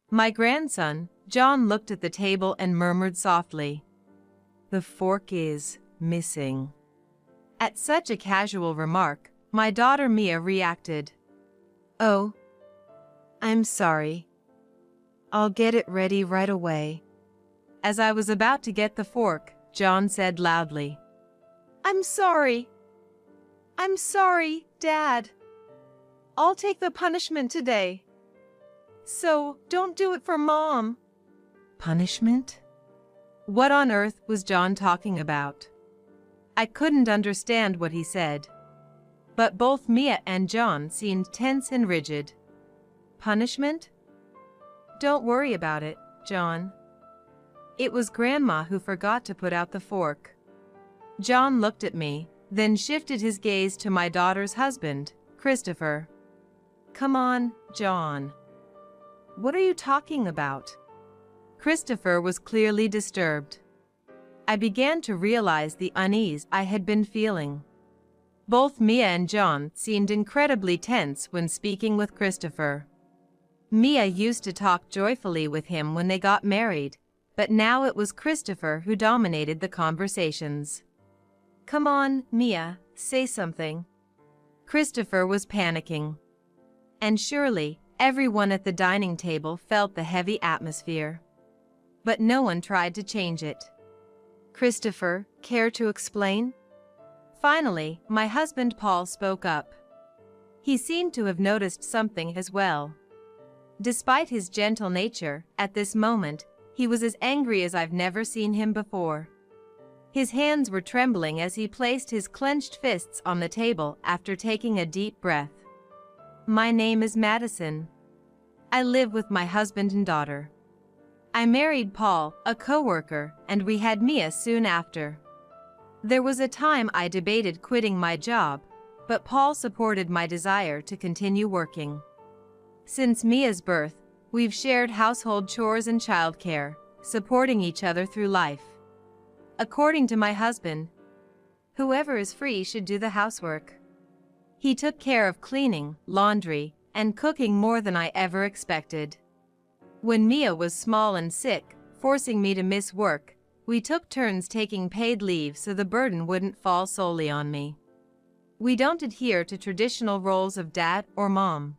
My grandson, John, looked at the table and murmured softly, "The fork is missing." At such a casual remark, my daughter Mia reacted, "Oh, I'm sorry. I'll get it ready right away." As I was about to get the fork, John said loudly, "I'm sorry. I'm sorry, Dad. I'll take the punishment today. So, don't do it for Mom." Punishment? What on earth was John talking about? I couldn't understand what he said. But both Mia and John seemed tense and rigid. Punishment? Don't worry about it, John. It was Grandma who forgot to put out the fork. John looked at me, then shifted his gaze to my daughter's husband, Christopher. Come on, John. What are you talking about? Christopher was clearly disturbed. I began to realize the unease I had been feeling. Both Mia and John seemed incredibly tense when speaking with Christopher. Mia used to talk joyfully with him when they got married, but now it was Christopher who dominated the conversations. Come on, Mia, say something. Christopher was panicking. And surely, everyone at the dining table felt the heavy atmosphere. But no one tried to change it. Christopher, care to explain? Finally, my husband Paul spoke up. He seemed to have noticed something as well. Despite his gentle nature, at this moment, he was as angry as I've never seen him before. His hands were trembling as he placed his clenched fists on the table after taking a deep breath. My name is Madison. I live with my husband and daughter. I married Paul, a coworker, and we had Mia soon after. There was a time I debated quitting my job, but Paul supported my desire to continue working. Since Mia's birth, we've shared household chores and childcare, supporting each other through life. According to my husband, whoever is free should do the housework. He took care of cleaning, laundry, and cooking more than I ever expected. When Mia was small and sick, forcing me to miss work, we took turns taking paid leave so the burden wouldn't fall solely on me. We don't adhere to traditional roles of dad or mom.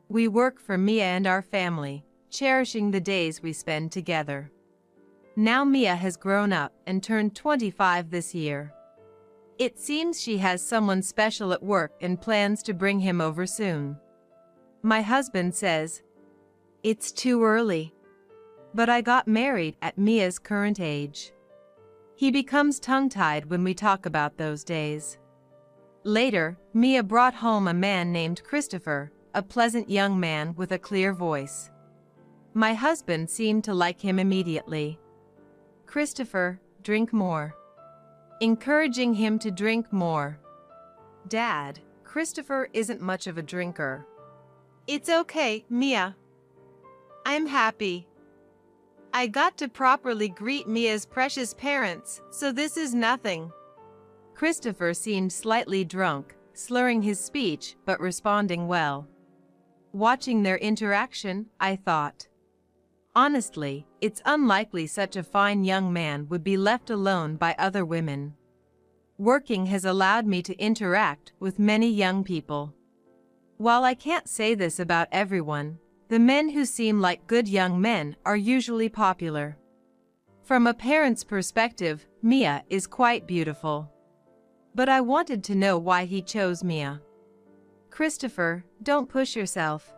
We work for Mia and our family, cherishing the days we spend together. Now Mia has grown up and turned 25 this year. It seems she has someone special at work and plans to bring him over soon. My husband says, "It's too early." But I got married at Mia's current age. He becomes tongue-tied when we talk about those days. Later, Mia brought home a man named Christopher, a pleasant young man with a clear voice. My husband seemed to like him immediately. Christopher, drink more. Encouraging him to drink more. Dad, Christopher isn't much of a drinker. It's okay, Mia. I'm happy. I got to properly greet Mia's precious parents, so this is nothing. Christopher seemed slightly drunk, slurring his speech but responding well. Watching their interaction, I thought, honestly, it's unlikely such a fine young man would be left alone by other women. Working has allowed me to interact with many young people. While I can't say this about everyone, the men who seem like good young men are usually popular. From a parent's perspective, Mia is quite beautiful. But I wanted to know why he chose Mia. Christopher, don't push yourself.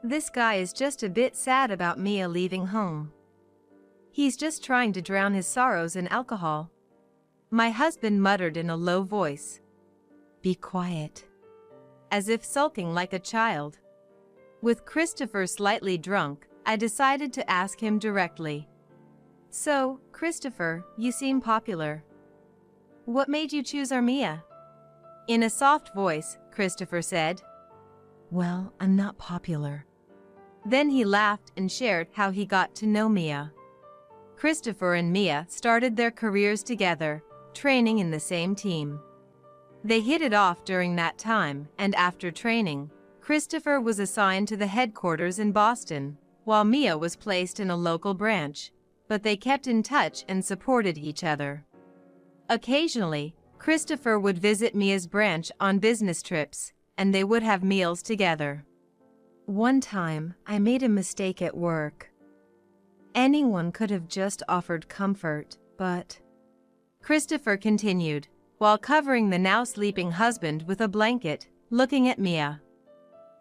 This guy is just a bit sad about Mia leaving home. He's just trying to drown his sorrows in alcohol. My husband muttered in a low voice. Be quiet. As if sulking like a child. With Christopher slightly drunk, I decided to ask him directly. So, Christopher, you seem popular. What made you choose our Mia? In a soft voice, Christopher said, Well, I'm not popular. Then he laughed and shared how he got to know Mia. Christopher and Mia started their careers together, training in the same team. They hit it off during that time, and after training, Christopher was assigned to the headquarters in Boston, while Mia was placed in a local branch, but they kept in touch and supported each other. Occasionally, Christopher would visit Mia's branch on business trips, and they would have meals together. One time, I made a mistake at work. Anyone could have just offered comfort, but... Christopher continued, while covering the now sleeping husband with a blanket, looking at Mia.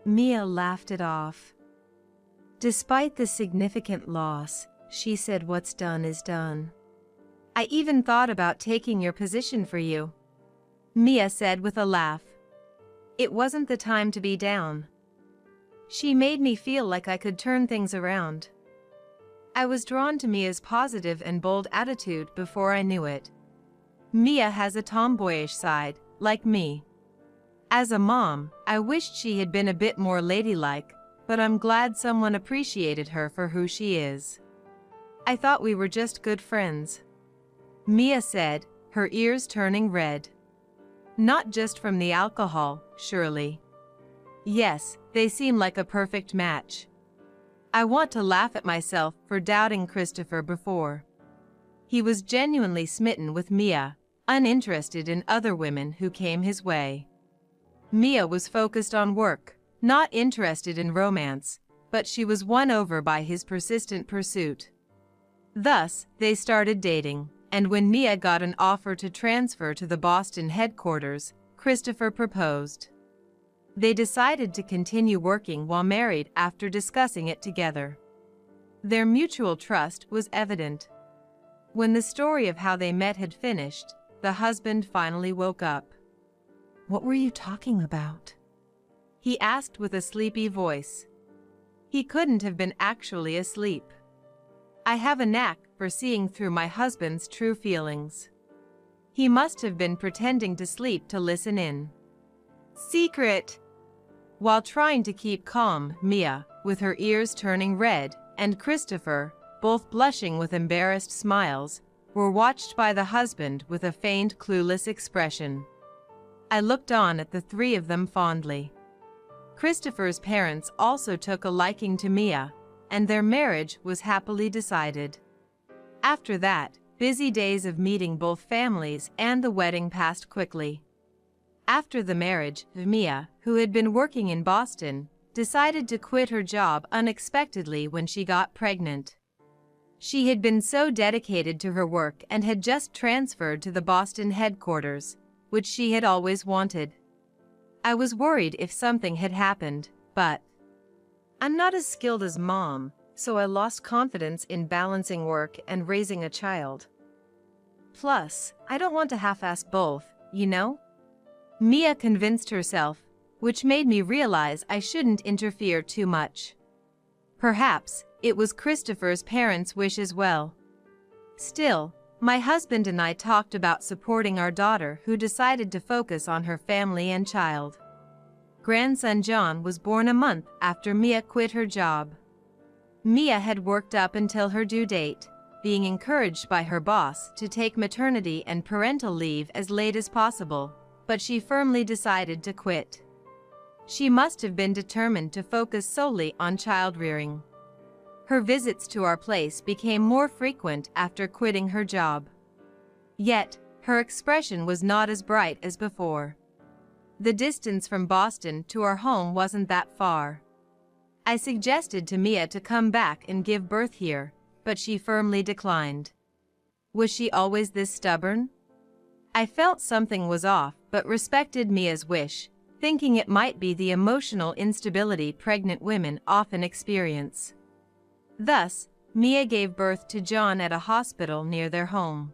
Mia laughed it off. Despite the significant loss, she said, "What's done is done. I even thought about taking your position for you," Mia said with a laugh. It wasn't the time to be down. She made me feel like I could turn things around. I was drawn to Mia's positive and bold attitude before I knew it. Mia has a tomboyish side, like me. As a mom, I wished she had been a bit more ladylike, but I'm glad someone appreciated her for who she is. I thought we were just good friends, Mia said, her ears turning red. Not just from the alcohol, surely. Yes, they seem like a perfect match. I want to laugh at myself for doubting Christopher before. He was genuinely smitten with Mia, uninterested in other women who came his way. Mia was focused on work, not interested in romance, but she was won over by his persistent pursuit. Thus, they started dating, and when Mia got an offer to transfer to the Boston headquarters, Christopher proposed. They decided to continue working while married after discussing it together. Their mutual trust was evident. When the story of how they met had finished, the husband finally woke up. "What were you talking about?" he asked with a sleepy voice. He couldn't have been actually asleep. I have a knack for seeing through my husband's true feelings. He must have been pretending to sleep to listen in. Secret! While trying to keep calm, Mia, with her ears turning red, and Christopher, both blushing with embarrassed smiles, were watched by the husband with a feigned clueless expression. I looked on at the three of them fondly. Christopher's parents also took a liking to Mia, and their marriage was happily decided. After that, busy days of meeting both families and the wedding passed quickly. After the marriage, Mia, who had been working in Boston, decided to quit her job unexpectedly when she got pregnant. She had been so dedicated to her work and had just transferred to the Boston headquarters, which she had always wanted. I was worried if something had happened, but I'm not as skilled as Mom, so I lost confidence in balancing work and raising a child. Plus, I don't want to half-ass both, you know? Mia convinced herself, which made me realize I shouldn't interfere too much. Perhaps it was Christopher's parents' wish as well. Still, my husband and I talked about supporting our daughter, who decided to focus on her family and child. Grandson John was born a month after Mia quit her job. Mia had worked up until her due date, being encouraged by her boss to take maternity and parental leave as late as possible, but she firmly decided to quit. She must have been determined to focus solely on child-rearing. Her visits to our place became more frequent after quitting her job. Yet, her expression was not as bright as before. The distance from Boston to our home wasn't that far. I suggested to Mia to come back and give birth here, but she firmly declined. Was she always this stubborn? I felt something was off, but respected Mia's wish, thinking it might be the emotional instability pregnant women often experience. Thus, Mia gave birth to John at a hospital near their home.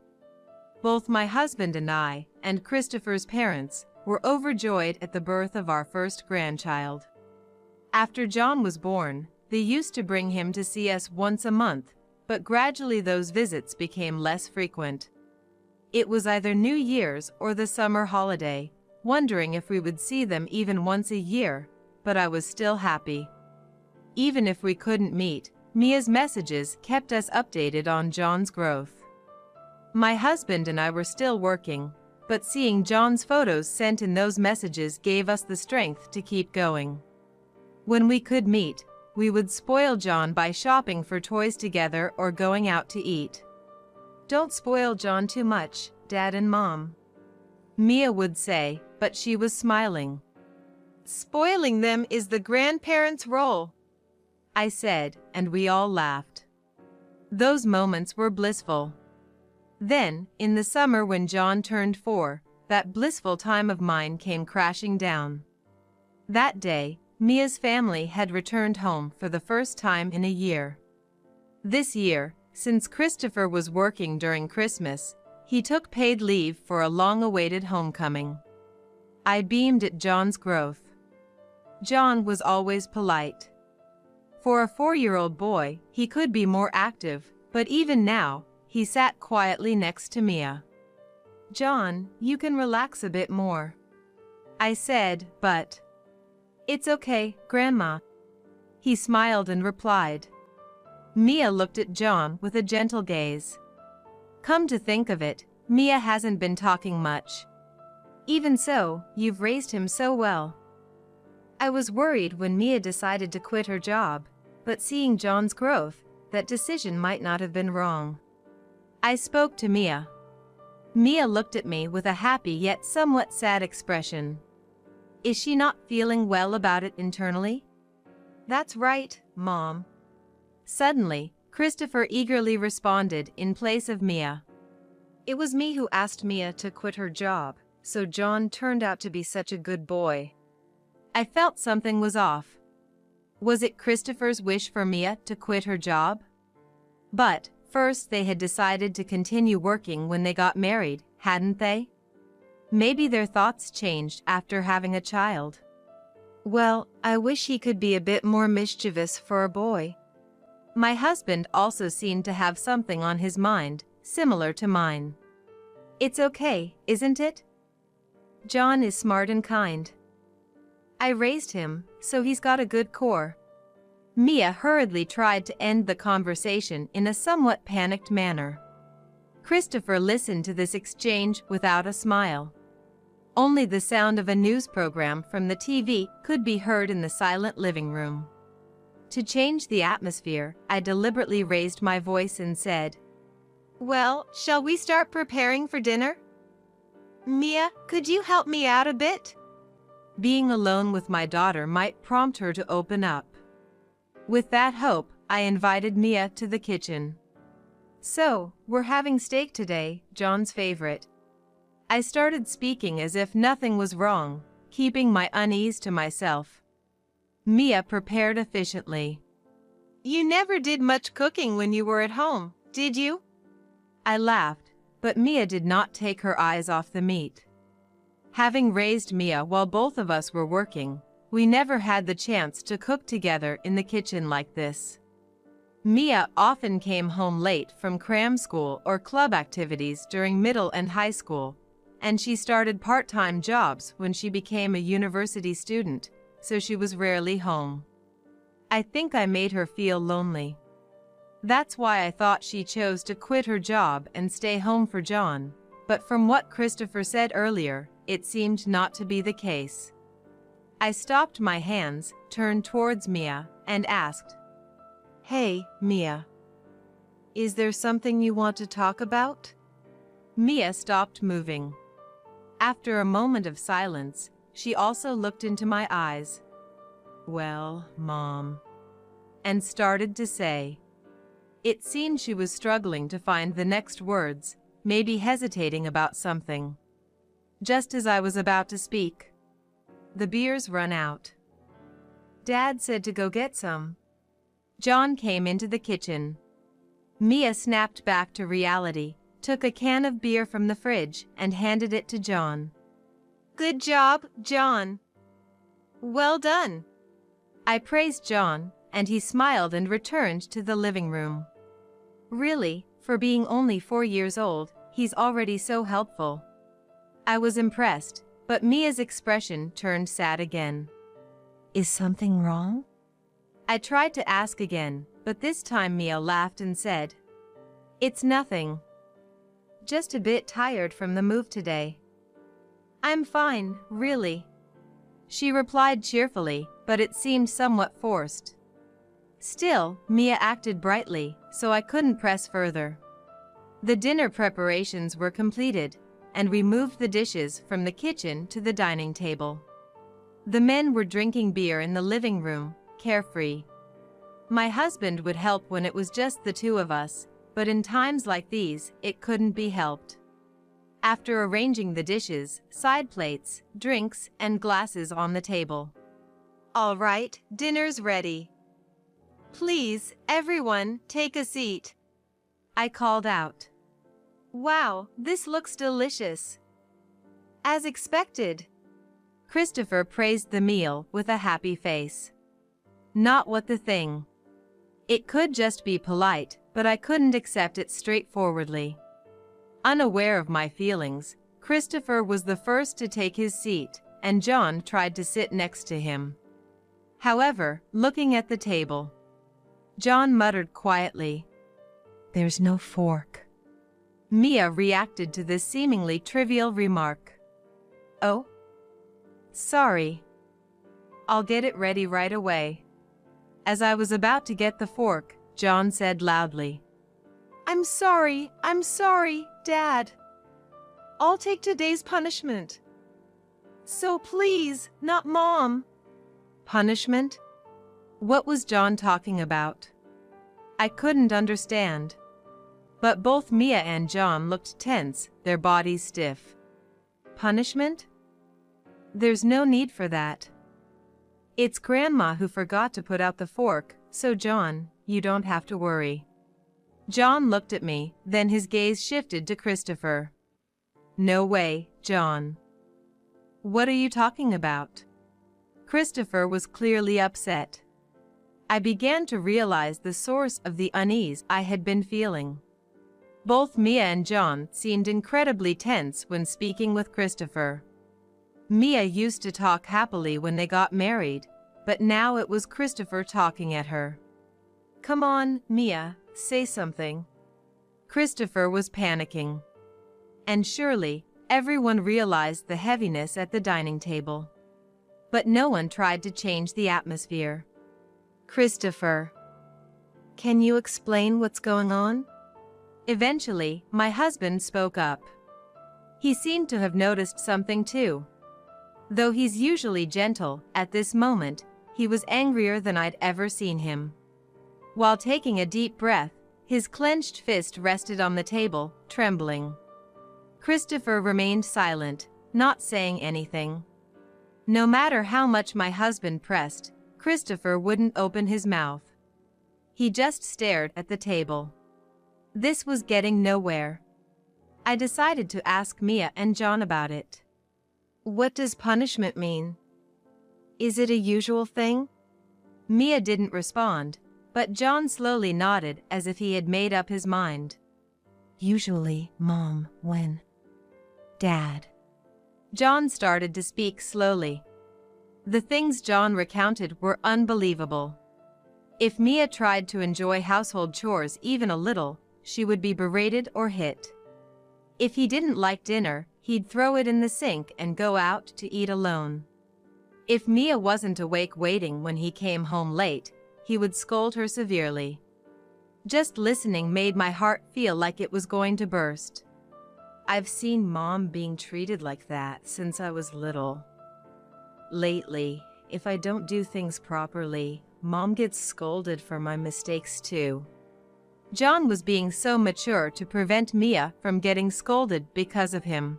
Both my husband and I, and Christopher's parents, were overjoyed at the birth of our first grandchild. After John was born, they used to bring him to see us once a month, but gradually those visits became less frequent. It was either New Year's or the summer holiday, wondering if we would see them even once a year, but I was still happy. Even if we couldn't meet, Mia's messages kept us updated on John's growth. My husband and I were still working, but seeing John's photos sent in those messages gave us the strength to keep going. When we could meet, we would spoil John by shopping for toys together or going out to eat. "Don't spoil John too much, Dad and Mom," Mia would say, but she was smiling. "Spoiling them is the grandparents' role," I said, and we all laughed. Those moments were blissful. Then, in the summer when John turned 4, that blissful time of mine came crashing down. That day, Mia's family had returned home for the first time in a year. This year, since Christopher was working during Christmas, he took paid leave for a long-awaited homecoming. I beamed at John's growth. John was always polite. For a 4-year-old boy, he could be more active, but even now, he sat quietly next to Mia. "John, you can relax a bit more," I said, but "It's okay, Grandma." He smiled and replied. Mia looked at John with a gentle gaze. "Come to think of it, Mia hasn't been talking much. Even so, you've raised him so well." I was worried when Mia decided to quit her job, but seeing John's growth, that decision might not have been wrong. I spoke to Mia. Mia looked at me with a happy yet somewhat sad expression. Is she not feeling well about it internally? "That's right, Mom." Suddenly, Christopher eagerly responded in place of Mia. "It was me who asked Mia to quit her job, so John turned out to be such a good boy." I felt something was off. Was it Christopher's wish for Mia to quit her job? But first they had decided to continue working when they got married, hadn't they? Maybe their thoughts changed after having a child. Well, I wish he could be a bit more mischievous for a boy. My husband also seemed to have something on his mind, similar to mine. It's okay, isn't it? John is smart and kind. I raised him, so he's got a good core. Mia hurriedly tried to end the conversation in a somewhat panicked manner. Christopher listened to this exchange without a smile. Only the sound of a news program from the TV could be heard in the silent living room. To change the atmosphere, I deliberately raised my voice and said, "Well, shall we start preparing for dinner? Mia, could you help me out a bit?" Being alone with my daughter might prompt her to open up. With that hope, I invited Mia to the kitchen. "So, we're having steak today, John's favorite." I started speaking as if nothing was wrong, keeping my unease to myself. Mia prepared efficiently. "You never did much cooking when you were at home, did you?" I laughed, but Mia did not take her eyes off the meat. Having raised Mia while both of us were working, we never had the chance to cook together in the kitchen like this. Mia often came home late from cram school or club activities during middle and high school, and she started part-time jobs when she became a university student, so she was rarely home. I think I made her feel lonely. That's why I thought she chose to quit her job and stay home for John, but from what Christopher said earlier, it seemed not to be the case. I stopped my hands, turned towards Mia, and asked, "Hey, Mia. Is there something you want to talk about?" Mia stopped moving. After a moment of silence, she also looked into my eyes. "Well, Mom," and started to say. It seemed she was struggling to find the next words, maybe hesitating about something. Just as I was about to speak, the beer's run out. Dad said to go get some. John came into the kitchen. Mia snapped back to reality, took a can of beer from the fridge, and handed it to John. "Good job, John. Well done." I praised John, and he smiled and returned to the living room. Really, for being only 4 years old, he's already so helpful. I was impressed, but Mia's expression turned sad again. "Is something wrong?" I tried to ask again, but this time Mia laughed and said, "It's nothing. Just a bit tired from the move today." "I'm fine, really," she replied cheerfully, but it seemed somewhat forced. Still, Mia acted brightly, so I couldn't press further. The dinner preparations were completed, and we moved the dishes from the kitchen to the dining table. The men were drinking beer in the living room, carefree. My husband would help when it was just the two of us, but in times like these, it couldn't be helped. After arranging the dishes, side plates, drinks, and glasses on the table. "All right, dinner's ready. Please, everyone, take a seat," I called out. "Wow, this looks delicious." "As expected." Christopher praised the meal with a happy face. Not what the thing. It could just be polite, but I couldn't accept it straightforwardly. Unaware of my feelings, Christopher was the first to take his seat, and John tried to sit next to him. However, looking at the table, John muttered quietly, "There's no fork." Mia reacted to this seemingly trivial remark. "Oh? Sorry. I'll get it ready right away." As I was about to get the fork, John said loudly, I'm sorry, Dad. I'll take today's punishment. So please, not Mom." Punishment? What was John talking about? I couldn't understand. But both Mia and John looked tense, their bodies stiff. Punishment? There's no need for that. It's Grandma who forgot to put out the fork, so John, you don't have to worry. John looked at me, then his gaze shifted to Christopher. No way, John. What are you talking about? Christopher was clearly upset. I began to realize the source of the unease I had been feeling. Both Mia and John seemed incredibly tense when speaking with Christopher. Mia used to talk happily when they got married, but now it was Christopher talking at her. Come on, Mia, say something. Christopher was panicking. And surely, everyone realized the heaviness at the dining table. But no one tried to change the atmosphere. Christopher, can you explain what's going on? Eventually, my husband spoke up. He seemed to have noticed something too. Though he's usually gentle, at this moment, he was angrier than I'd ever seen him. While taking a deep breath, his clenched fist rested on the table, trembling. Christopher remained silent, not saying anything. No matter how much my husband pressed, Christopher wouldn't open his mouth. He just stared at the table. This was getting nowhere. I decided to ask Mia and John about it. What does punishment mean? Is it a usual thing? Mia didn't respond, but John slowly nodded as if he had made up his mind. Usually, Mom, when Dad. John started to speak slowly. The things John recounted were unbelievable. If Mia tried to enjoy household chores even a little, she would be berated or hit. If he didn't like dinner, he'd throw it in the sink and go out to eat alone. If Mia wasn't awake waiting when he came home late, he would scold her severely. Just listening made my heart feel like it was going to burst. I've seen Mom being treated like that since I was little. Lately, if I don't do things properly, Mom gets scolded for my mistakes too. John was being so mature to prevent Mia from getting scolded because of him.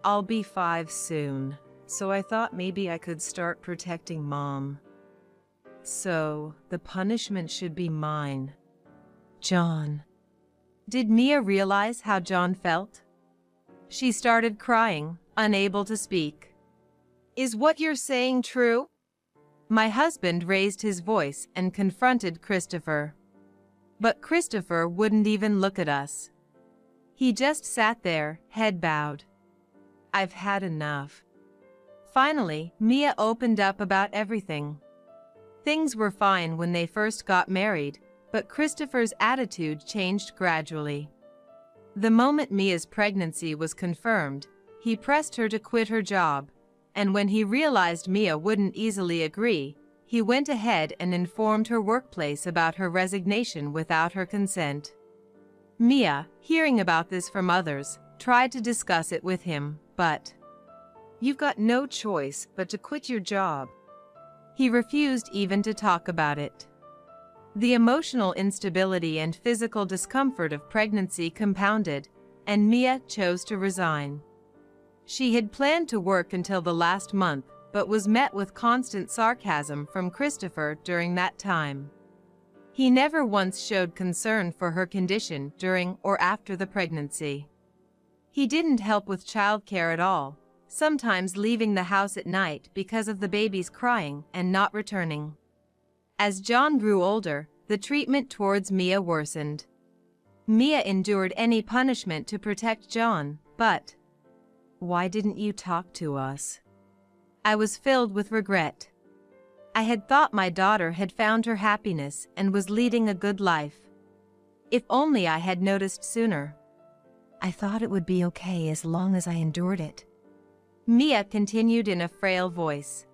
I'll be 5 soon, so I thought maybe I could start protecting Mom. So, the punishment should be mine. John. Did Mia realize how John felt? She started crying, unable to speak. Is what you're saying true? My husband raised his voice and confronted Christopher. But Christopher wouldn't even look at us. He just sat there, head bowed. I've had enough. Finally, Mia opened up about everything. Things were fine when they first got married, but Christopher's attitude changed gradually. The moment Mia's pregnancy was confirmed, he pressed her to quit her job, and when he realized Mia wouldn't easily agree, he went ahead and informed her workplace about her resignation without her consent. Mia, hearing about this from others, tried to discuss it with him, but "You've got no choice but to quit your job." He refused even to talk about it. The emotional instability and physical discomfort of pregnancy compounded, and Mia chose to resign. She had planned to work until the last month, but was met with constant sarcasm from Christopher during that time. He never once showed concern for her condition during or after the pregnancy. He didn't help with childcare at all, sometimes leaving the house at night because of the baby's crying and not returning. As John grew older, the treatment towards Mia worsened. Mia endured any punishment to protect John, but "Why didn't you talk to us?" I was filled with regret. I had thought my daughter had found her happiness and was leading a good life. If only I had noticed sooner. "I thought it would be okay as long as I endured it," Mia continued in a frail voice.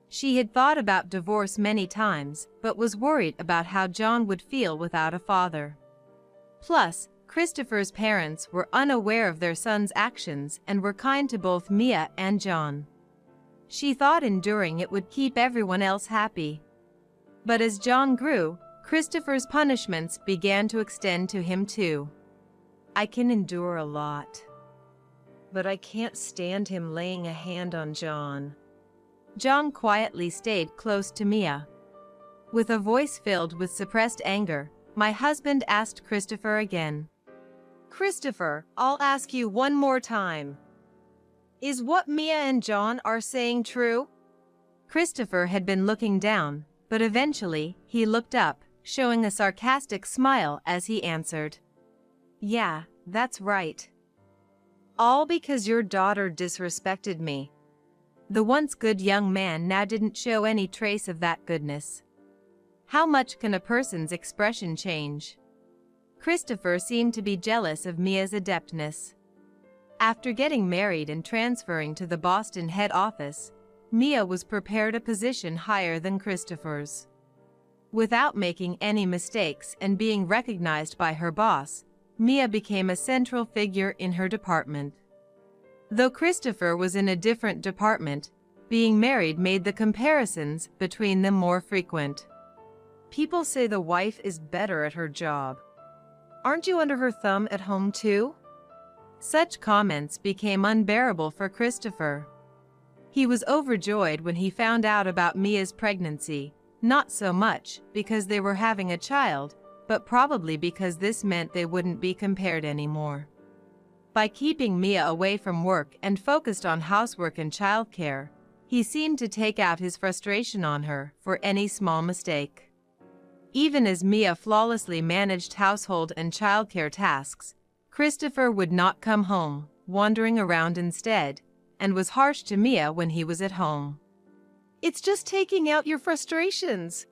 She had thought about divorce many times, but was worried about how John would feel without a father. Plus, Christopher's parents were unaware of their son's actions and were kind to both Mia and John. She thought enduring it would keep everyone else happy. But as John grew, Christopher's punishments began to extend to him too. "I can endure a lot, but I can't stand him laying a hand on John." John quietly stayed close to Mia. With a voice filled with suppressed anger, my husband asked Christopher again. "Christopher, I'll ask you one more time. Is what Mia and John are saying true?" Christopher had been looking down, but eventually he looked up, showing a sarcastic smile as he answered. "Yeah, that's right. All because your daughter disrespected me." The once good young man now didn't show any trace of that goodness. How much can a person's expression change? Christopher seemed to be jealous of Mia's adeptness. After getting married and transferring to the Boston head office, Mia was prepared a position higher than Christopher's. Without making any mistakes and being recognized by her boss, Mia became a central figure in her department. Though Christopher was in a different department, being married made the comparisons between them more frequent. "People say the wife is better at her job. Aren't you under her thumb at home too?" Such comments became unbearable for Christopher. He was overjoyed when he found out about Mia's pregnancy, not so much because they were having a child, but probably because this meant they wouldn't be compared anymore. By keeping Mia away from work and focused on housework and childcare, he seemed to take out his frustration on her for any small mistake. Even as Mia flawlessly managed household and childcare tasks, Christopher would not come home, wandering around instead, and was harsh to Mia when he was at home. "It's just taking out your frustrations."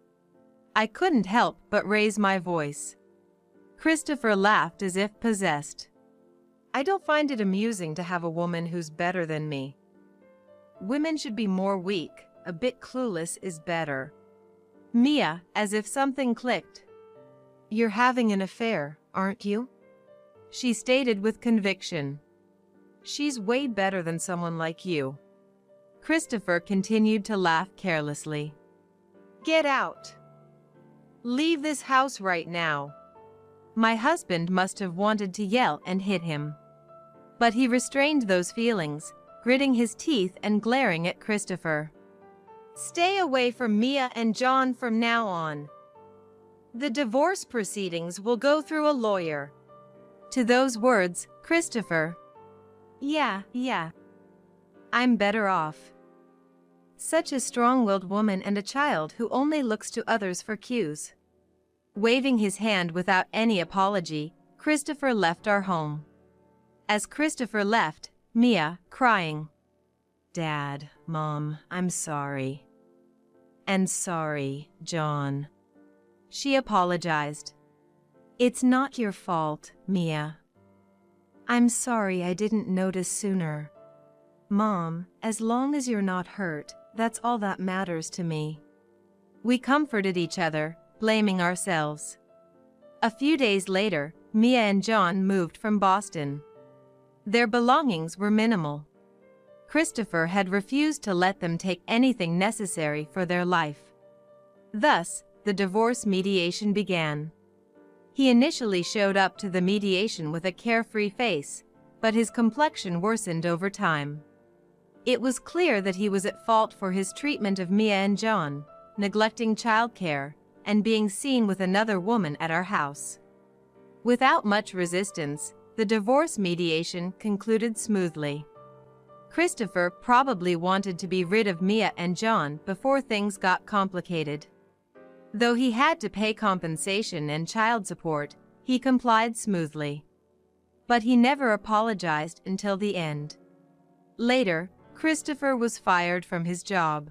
I couldn't help but raise my voice. Christopher laughed as if possessed. "I don't find it amusing to have a woman who's better than me. Women should be more weak, a bit clueless is better." Mia, as if something clicked. "You're having an affair, aren't you?" she stated with conviction. "She's way better than someone like you." Christopher continued to laugh carelessly. "Get out. Leave this house right now." My husband must have wanted to yell and hit him. But he restrained those feelings, gritting his teeth and glaring at Christopher. "Stay away from Mia and John from now on. The divorce proceedings will go through a lawyer." To those words, Christopher, Yeah. I'm better off." Such a strong-willed woman and a child who only looks to others for cues. Waving his hand without any apology, Christopher left our home. As Christopher left, Mia, crying, "Dad, Mom, I'm sorry." "And sorry, John." She apologized. "It's not your fault, Mia. I'm sorry I didn't notice sooner. Mom, as long as you're not hurt, that's all that matters to me." We comforted each other, blaming ourselves. A few days later, Mia and John moved from Boston. Their belongings were minimal. Christopher had refused to let them take anything necessary for their life. Thus, the divorce mediation began. He initially showed up to the mediation with a carefree face, but his complexion worsened over time. It was clear that he was at fault for his treatment of Mia and John, neglecting childcare, and being seen with another woman at our house. Without much resistance, the divorce mediation concluded smoothly. Christopher probably wanted to be rid of Mia and John before things got complicated. Though he had to pay compensation and child support, he complied smoothly. But he never apologized until the end. Later, Christopher was fired from his job.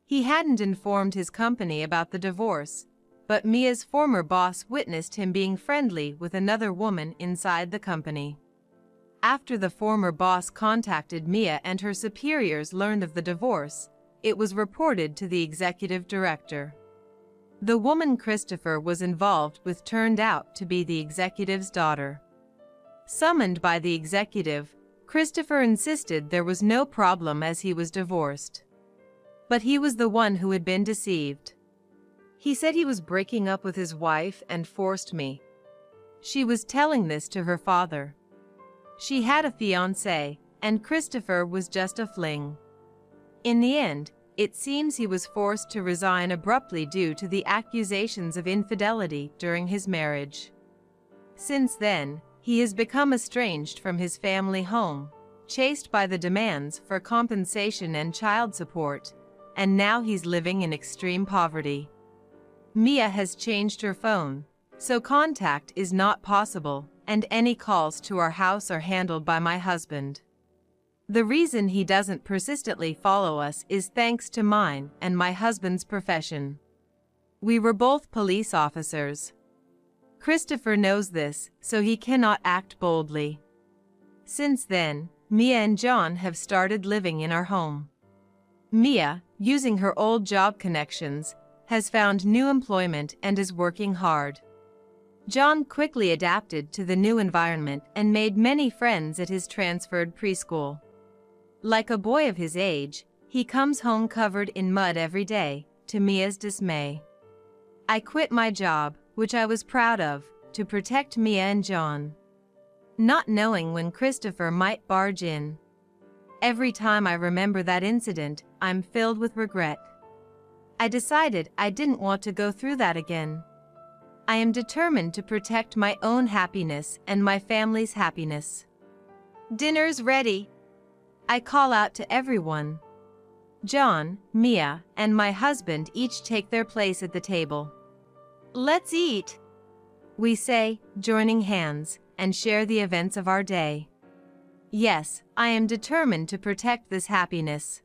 He hadn't informed his company about the divorce, but Mia's former boss witnessed him being friendly with another woman inside the company. After the former boss contacted Mia and her superiors learned of the divorce, it was reported to the executive director. The woman Christopher was involved with turned out to be the executive's daughter. Summoned by the executive, Christopher insisted there was no problem as he was divorced. But he was the one who had been deceived. He said he was breaking up with his wife and forced me. She was telling this to her father. She had a fiancé, and Christopher was just a fling. In the end, it seems he was forced to resign abruptly due to the accusations of infidelity during his marriage. Since then, he has become estranged from his family home, chased by the demands for compensation and child support, and now he's living in extreme poverty. Mia has changed her phone, so contact is not possible, and any calls to our house are handled by my husband. The reason he doesn't persistently follow us is thanks to mine and my husband's profession. We were both police officers. Christopher knows this, so he cannot act boldly. Since then, Mia and John have started living in our home. Mia, using her old job connections, has found new employment and is working hard. John quickly adapted to the new environment and made many friends at his transferred preschool. Like a boy of his age, he comes home covered in mud every day, to Mia's dismay. I quit my job, which I was proud of, to protect Mia and John, not knowing when Christopher might barge in. Every time I remember that incident, I'm filled with regret. I decided I didn't want to go through that again. I am determined to protect my own happiness and my family's happiness. Dinner's ready. I call out to everyone. John, Mia, and my husband each take their place at the table. Let's eat, we say, joining hands, and share the events of our day. Yes, I am determined to protect this happiness.